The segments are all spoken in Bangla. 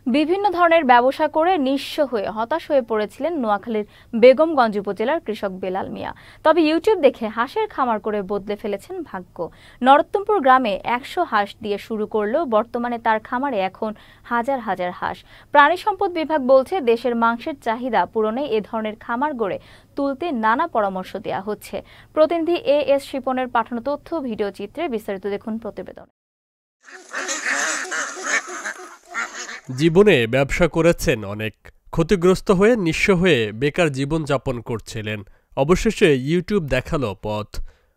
বিভিন্ন ধরনের ব্যবসা করে নিঃস্ব হয়ে হতাশ হয়ে পড়েছিলেন নোয়াখালীর বেগমগঞ্জ উপজেলার কৃষক বেলাল মিয়া। তবে ইউটিউব দেখে হাঁসের খামার করে বদলে ফেলেছেন ভাগ্য। নরোত্তমপুর গ্রামে ১০০ হাঁস দিয়ে শুরু করলেও বর্তমানে তার খামারে এখন হাজার হাজার হাঁস। প্রাণী সম্পদ বিভাগ বলছে, দেশের মাংসের চাহিদা পূরণে এ ধরনের খামার গড়ে তুলতে নানা পরামর্শ দেওয়া হচ্ছে। প্রতিনিধি এস শিপনের পাঠানো তথ্য ভিডিও চিত্রে বিস্তারিত দেখুন প্রতিবেদন। জীবনে ব্যবসা করেছেন অনেক, ক্ষতিগ্রস্ত হয়ে নিঃস্ব হয়ে বেকার জীবন যাপন করছিলেন। অবশেষে ইউটিউব দেখালো পথ।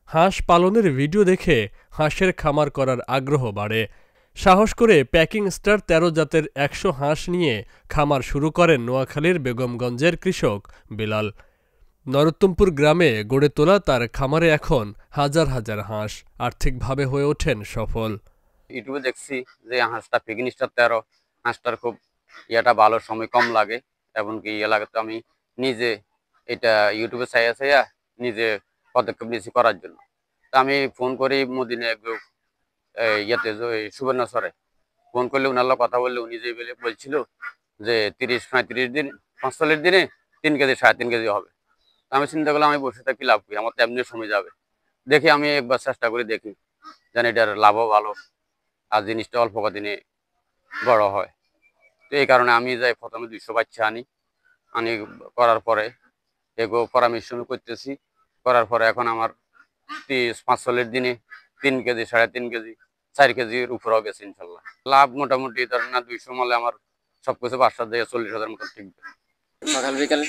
হাঁস পালনের ভিডিও দেখে হাঁসের খামার করার আগ্রহ বাড়ে। সাহস করে প্যাকিং স্টার ১৩ জাতের ১০০ হাঁস নিয়ে খামার শুরু করেন নোয়াখালীর বেগমগঞ্জের কৃষক বেলাল। নরোত্তমপুর গ্রামে গড়ে তোলা তার খামারে এখন হাজার হাজার হাঁস। আর্থিকভাবে হয়ে ওঠেন সফল। ইউটিউবে দেখছি যে হাঁসটা প্যাকিং স্টার ১৩, হাঁসটার খুব ভালো, সময় কম লাগে, এমনকি লাগে। তো আমি নিজে এটা ইউটিউবে চাইয়া নিজে পদক্ষেপ নিয়েছি করার জন্য। তো আমি ফোন করি মদিনে সুবর্ণচরে ফোন করলে উনার কথা বললে উনি যে বলছিল যে ৩০-৩৫ দিন ৪৫ দিনে ৩ কেজি ৩.৫ কেজি হবে। আমি চিন্তা করলাম আমি বসে থাকি লাভ কি, আমার তো এমনি সময় যাবে। দেখি আমি একবার চেষ্টা করে দেখি যেন এটার লাভও ভালো আর জিনিসটা অল্প কদিনে বড় হয়। তো এই কারণে আমি যাই প্রথমে ২০০ বাচ্চা আনি করার পরে এগো পরামর্শ করতেছি। করার পরে এখন আমার ৪৫ দিনে ৩ কেজি ৩.৫ কেজি ৪ কেজির উপরেও গেছে ইনশাল্লাহ। লাভ মোটামুটি ধরেন না ২০০ মালে আমার সবকিছু বাসার দিয়ে ৪০,০০০ মতো টিকবে। সকাল বিকাল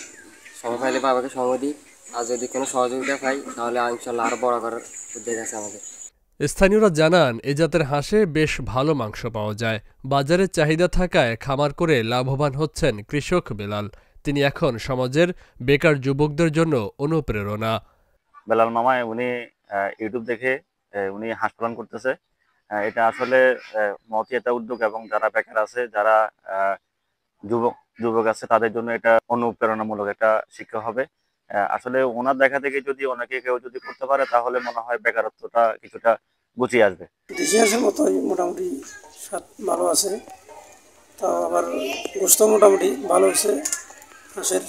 সময় পাইলে বাবাকে সময় দিই, আর যদি কোনো সহযোগিতা পাই তাহলে ইনশাল্লাহ আরো বড় করার উদ্যোগ আছে আমাদের। স্থানীয়রা জানান, এ জাতের হাঁসে বেশ ভালো মাংস পাওয়া যায়। বাজারে চাহিদা থাকায় খামার করে লাভবান হচ্ছেন কৃষক বেলাল। তিনি এখন সমাজের বেকার যুবকদের জন্য অনুপ্রেরণা। বেলাল মামা উনি ইউটিউব দেখে উনি হাঁস পালন করতেছে। এটা আসলে মহতি একটা উদ্যোগ, এবং যারা বেকার আছে, যারা যুবক আছে, তাদের জন্য এটা অনুপ্রেরণামূলক একটা শিক্ষা হবে। আসলে ওনার দেখা থেকে যদি অনেকে কেউ যদি করতে পারে তাহলে মনে হয় বেকারত্বটা কিছুটা গুছিয়ে আসবে। দেশি হাঁসের মতোই মোটামুটি স্বাদ ভালো আছে, তা আবার গোস্ত মোটামুটি ভালো হয়েছে হাঁসের।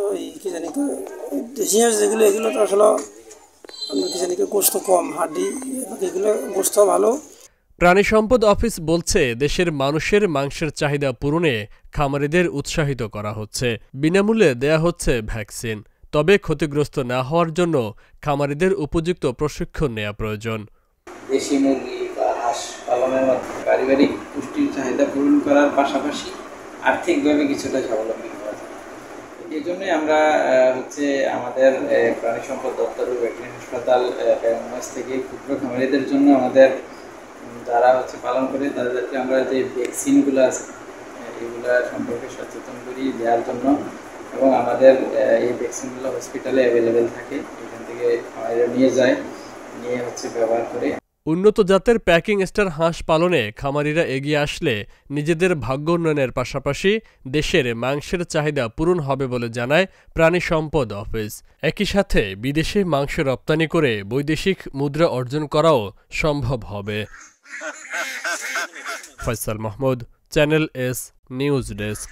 ওই কি জানি দেশি হাঁস যেগুলো, এগুলো তো আসলে কি জানি গোস্ত কম, হাড্ডি, এগুলো গোস্ত ভালো। প্রাণী সম্পদ অফিস বলছে, দেশের মানুষের মাংসের চাহিদা পূরণে খামারিদের উৎসাহিত করা হচ্ছে। বিনামূল্যে দেয়া হচ্ছে ভ্যাকসিন। তবে ক্ষতিগ্রস্ত না হওয়ার জন্য খামারিদের উপযুক্ত প্রশিক্ষণ নেওয়া প্রয়োজন। দেশি মুরগি বা হাঁস পালনের মাধ্যমে পারিবারিক পুষ্টির চাহিদা পূরণ করার পাশাপাশি আর্থিকভাবে কিছুটা স্বাবলম্বী করা যায়। এই জন্যই আমরা আমাদের প্রাণী সম্পদ দপ্তর ও ভেটেরিনারি হাসপাতাল বেগমগঞ্জ থেকে ক্ষুদ্র খামারিদের জন্য আমাদের যারা পালন করে তাদেরকে আমরা যে ভ্যাকসিনগুলো আছে এগুলা সম্পর্কে সচেতন করি দেওয়ার জন্য, এবং আমাদের এই ভ্যাকসিনগুলো হসপিটালে অ্যাভেলেবেল থাকে, এখান থেকে খামারিরা নিয়ে ব্যবহার করে। উন্নত জাতের প্যাকিং স্টার হাঁস পালনে খামারিরা এগিয়ে আসলে নিজেদের ভাগ্য উন্নয়নের পাশাপাশি দেশের মাংসের চাহিদা পূরণ হবে বলে জানায় প্রাণী সম্পদ অফিস। একই সাথে বিদেশে মাংস রপ্তানি করে বৈদেশিক মুদ্রা অর্জন করাও সম্ভব হবে। Faisal Mahmud, channel S news desk.